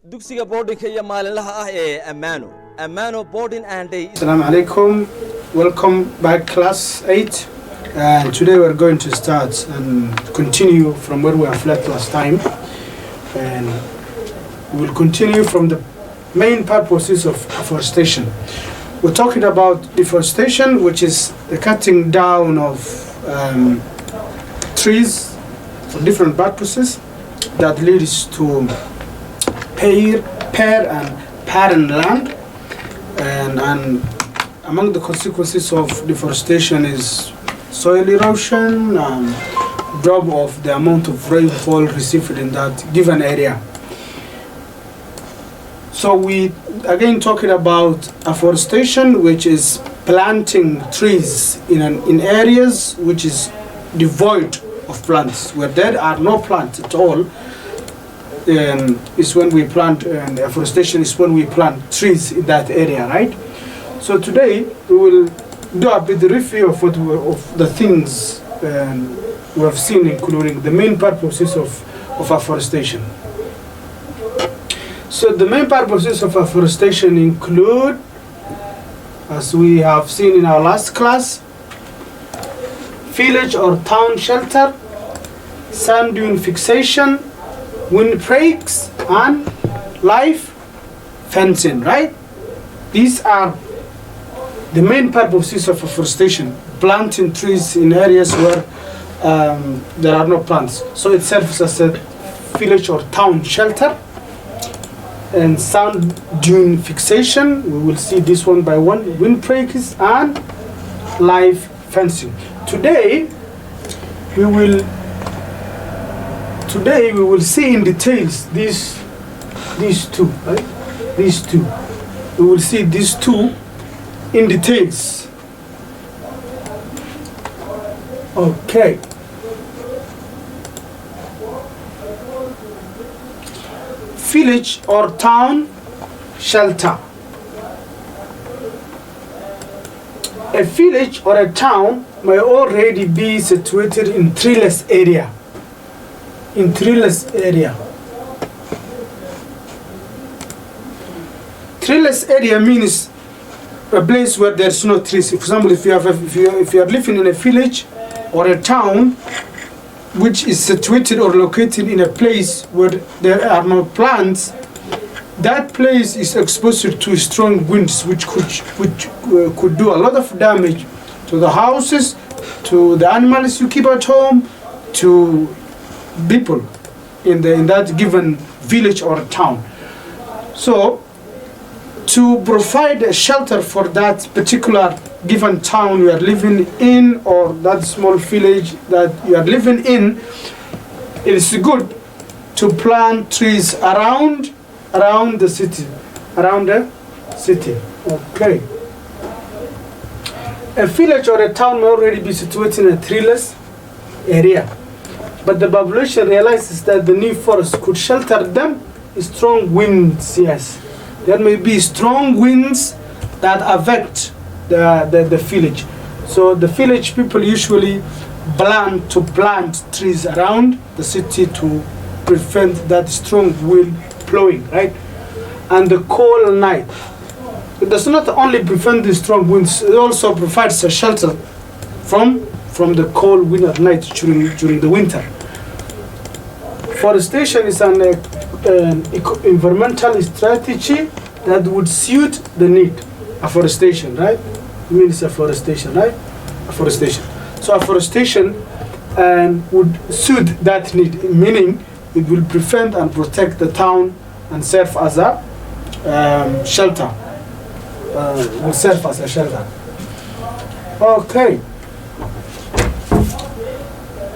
dugsiga boardingka iyo maalinlaha ah ee Amano boarding and day. Assalamu alaikum. Welcome back class 8, and today we're going to start and continue from where we have left last time, and we will continue from the main purposes of afforestation. We're talking about deforestation, which is the cutting down of trees for different purposes that leads to pair and parent land, and among the consequences of deforestation is soil erosion and drop of the amount of rainfall received in that given area. So we again talking about afforestation, which is planting trees in areas which is devoid of plants, where there are no plants at all. Is when we plant, and afforestation is when we plant trees in that area, right? So today we will do a bit review of the things we have seen, including the main purposes of afforestation. So the main purposes of afforestation include, as we have seen in our last class, village or town shelter, sand dune fixation, windbreaks, and live fencing, right? These are the main purposes of afforestation: planting trees in areas where there are no plants. So it serves as a village or town shelter. And sand dune fixation, we will see this one by one, windbreaks and live fencing. Today we will see in details these two, right? These two. We will see these two in details. Okay. Village or town shelter. A village or a town may already be situated in treeless area. Treeless area means a place where there's no trees. For example, if you are living in a village or a town which is situated or located in a place where there are no plants, that place is exposed to strong winds which could do a lot of damage to the houses, to the animals you keep at home, to people in that given village or town. So to provide a shelter for that particular given town you are living in, or that small village that you are living in, it is good to plant trees around the city. Okay. A village or a town may already be situated in a treeless area, but the population realizes that the new forest could shelter them. Strong winds, yes. There may be strong winds that affect the village. So the village people usually plan to plant trees around the city to prevent that strong wind blowing, right? And the cold night. It does not only prevent the strong winds, it also provides a shelter from the cold wind at night during the winter. Forestation is an environmental strategy that would suit the need. Afforestation, right? It means afforestation, right? Afforestation. So afforestation would suit that need, meaning it will prevent and protect the town and serve as a shelter. Will serve as a shelter. Okay.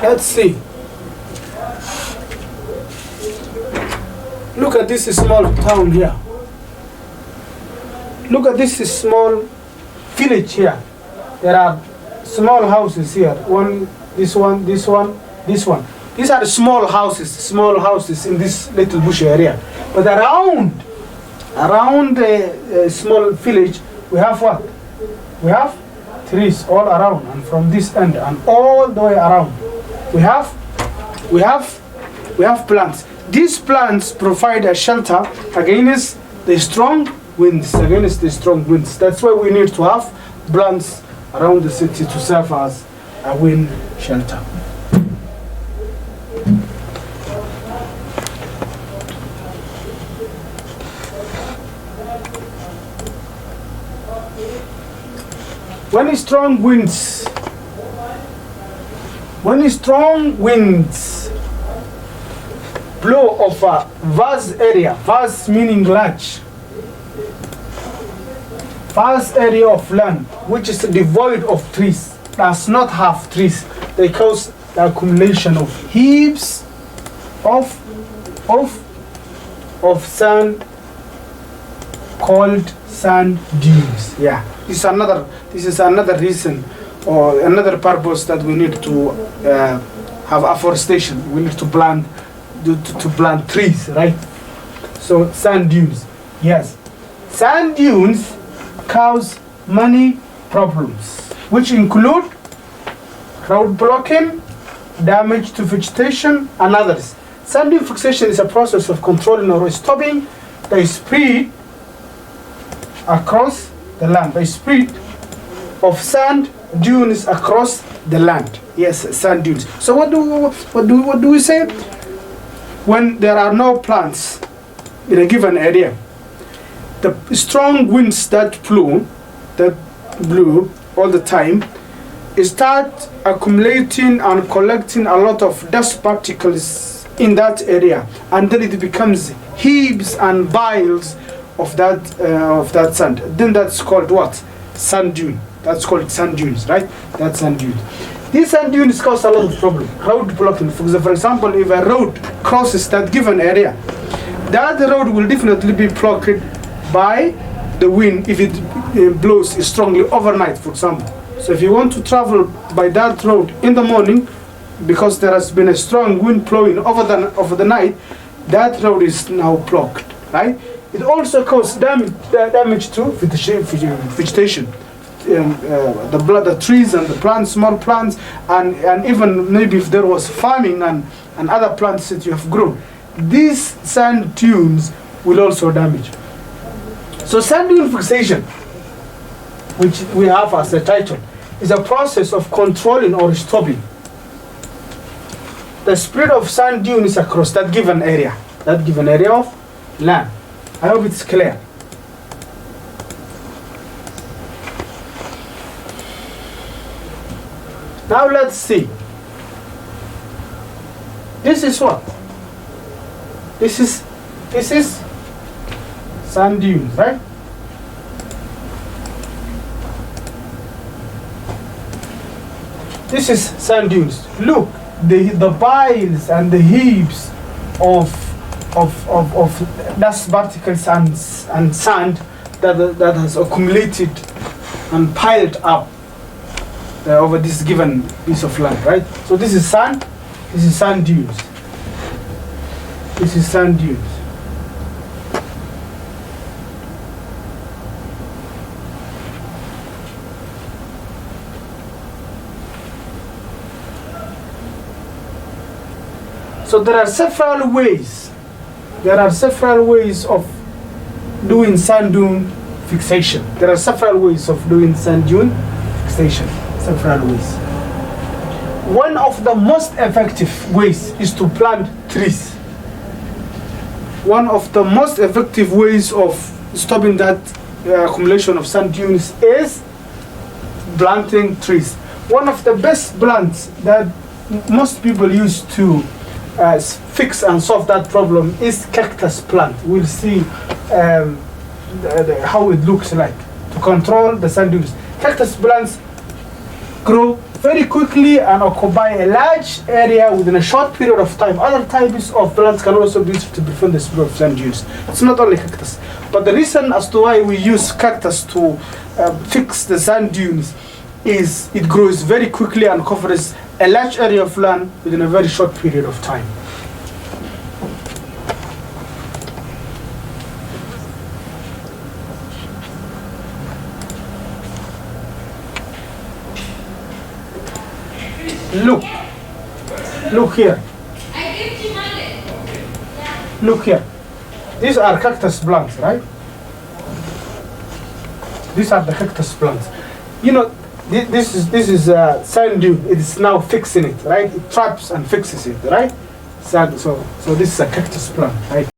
Let's see. Look at this small town here. Look at this small village here. There are small houses here. This one. These are the small houses in this little bush area. But around the small village, we have what? We have trees all around, and from this end and all the way around, we have plants. These plants provide a shelter against the strong winds. That's why we need to have plants around the city to serve as a wind shelter. When strong winds blow over vast area, vast meaning large, vast area of land which is devoid of trees, does not have trees, they cause the accumulation of heaps of sand called sand dunes. Yeah, this is another reason or another purpose that we need to have afforestation. We need to plant trees, right? So sand dunes, yes, sand dunes cause many problems, which include road blocking, damage to vegetation, and others. Sand dune fixation is a process of controlling or stopping the spread across the land, the spread of sand dunes across the land. Yes, sand dunes. So what do we say? When there are no plants in a given area, the strong winds that blew all the time start accumulating and collecting a lot of dust particles in that area, and then it becomes heaps and piles of that sand. Then that's called what? Sand dune. That's called sand dunes, right? That's sand dunes. These sand dunes cause a lot of problem. Road blocking. For example, if a road crosses that given area, that road will definitely be blocked by the wind if it blows strongly overnight, for example. So if you want to travel by that road in the morning, because there has been a strong wind blowing over the night, that road is now blocked, right? It also causes damage to vegetation. The trees and the plants, small plants, and even maybe if there was farming and other plants that you have grown, these sand dunes will also damage. So sand dune fixation, which we have as a title, is a process of controlling or stopping the spread of sand dunes across that given area of land. I hope it's clear. Now let's see. This is what? This is sand dunes, right? This is sand dunes. Look, the piles and the heaps of dust particles and sand that has accumulated and piled up over this given piece of land, right? So this is sand. This is sand dunes. This is sand dunes. So there are several ways. There are several ways of doing sand dune fixation. There are several ways of doing sand dune fixation. Several ways. One of the most effective ways is to plant trees. One of the most effective ways of stopping that accumulation of sand dunes is planting trees. One of the best plants that most people use to fix and solve that problem is cactus plant. We'll see how it looks like to control the sand dunes. Cactus plants grow very quickly and occupy a large area within a short period of time. Other types of plants can also be used to prevent the spread of sand dunes. It's not only cactus. But the reason as to why we use cactus to fix the sand dunes is it grows very quickly and covers a large area of land within a very short period of time. Look here. Look here. These are cactus plants, right? These are the cactus plants. You know, this is sand dune. It is now fixing it, right? It traps and fixes it, right? So this is a cactus plant, right?